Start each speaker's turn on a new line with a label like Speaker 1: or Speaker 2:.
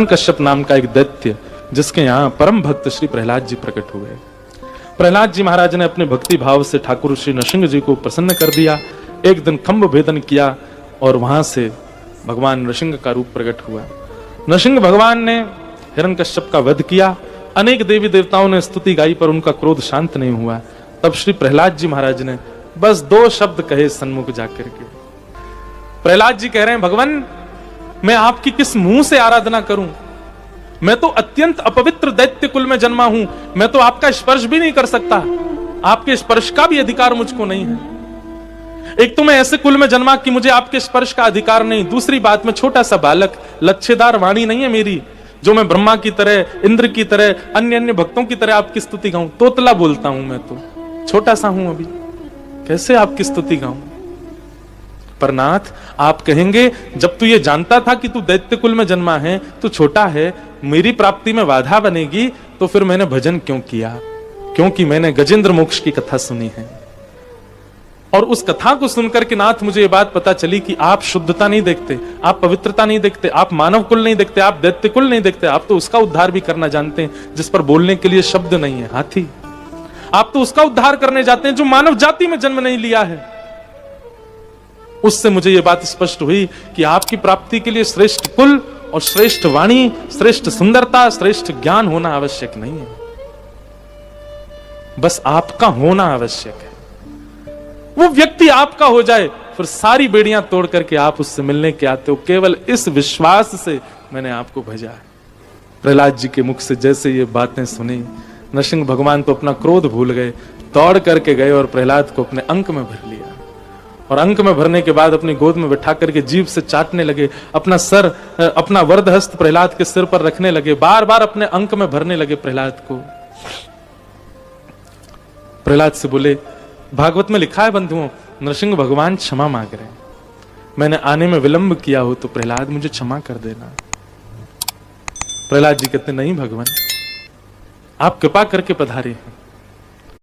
Speaker 1: कश्यप नाम का एक दैत्य, जिसके यहाँ परम भक्त श्री प्रहलाद जी प्रकट हुए। प्रहलाद जी महाराज ने अपने भक्ति भाव से ठाकुर श्री नृसिंह जी को प्रसन्न कर दिया। एक दिन खंभ भेदन किया और वहां से भगवान नृसिंह का रूप प्रकट हुआ। नृसिंह भगवान ने हिरण्यकश्यप का वध किया। अनेक देवी देवताओं ने स्तुति गाई पर उनका क्रोध शांत नहीं हुआ। तब श्री प्रहलाद जी महाराज ने बस 2 शब्द कहे सन्मुख जाकर के। प्रहलाद जी कह रहे हैं, भगवान मैं आपकी किस मुंह से आराधना करूं? मैं तो अत्यंत अपवित्र दैत्य कुल में जन्मा हूं, मैं तो आपका स्पर्श भी नहीं कर सकता, आपके स्पर्श का भी अधिकार मुझको नहीं है। एक तो मैं ऐसे कुल में जन्मा कि मुझे आपके स्पर्श का अधिकार नहीं, दूसरी बात मैं छोटा सा बालक, लच्छेदार वाणी नहीं है मेरी जो मैं ब्रह्मा की तरह, इंद्र की तरह, अन्य अन्य भक्तों की तरह आपकी स्तुति गाऊं। तोतला बोलता हूं, मैं तो छोटा सा हूं, अभी कैसे आपकी स्तुति गाऊं? पर नाथ आप कहेंगे, जब तू ये जानता था कि तू दैत्य कुल में जन्मा है, तू छोटा है, मेरी प्राप्ति में बाधा बनेगी, तो फिर मैंने भजन क्यों किया? क्योंकि मैंने गजेंद्र मोक्ष की कथा सुनी है। और उस कथा को सुनकर के नाथ मुझे ये बात पता चली कि आप शुद्धता नहीं देखते, आप पवित्रता नहीं देखते, आप मानव कुल नहीं देखते, आप दैत्य कुल नहीं देखते, आप तो उसका उद्धार भी करना जानते हैं जिस पर बोलने के लिए शब्द नहीं है, हाथी। आप तो उसका उद्धार करने जाते हैं जो मानव जाति में जन्म नहीं लिया है। उससे मुझे यह बात स्पष्ट हुई कि आपकी प्राप्ति के लिए श्रेष्ठ कुल और श्रेष्ठ वाणी, श्रेष्ठ सुंदरता, श्रेष्ठ ज्ञान होना आवश्यक नहीं है, बस आपका होना आवश्यक है। वो व्यक्ति आपका हो जाए, फिर सारी बेड़ियां तोड़ करके आप उससे मिलने के आते हो। केवल इस विश्वास से मैंने आपको भजा है। प्रहलाद जी के मुख से जैसे ये बातें सुनी, नृसिंह भगवान तो अपना क्रोध भूल गए, दौड़ करके गए और प्रहलाद को अपने अंक में भर लिया। और अंक में भरने के बाद अपनी गोद में बैठा करके जीभ से चाटने लगे, अपना सर, अपना वरद हस्त प्रहलाद के सिर पर रखने लगे, बार बार अपने अंक में भरने लगे प्रहलाद को। प्रहलाद से बोले, भागवत में लिखा है बंधुओं, नृसिंह भगवान क्षमा मांग रहे हैं, मैंने आने में विलंब किया हो तो प्रहलाद मुझे क्षमा कर देना। प्रहलाद जी कहते, नहीं भगवान, आप कृपा करके पधारे हैं,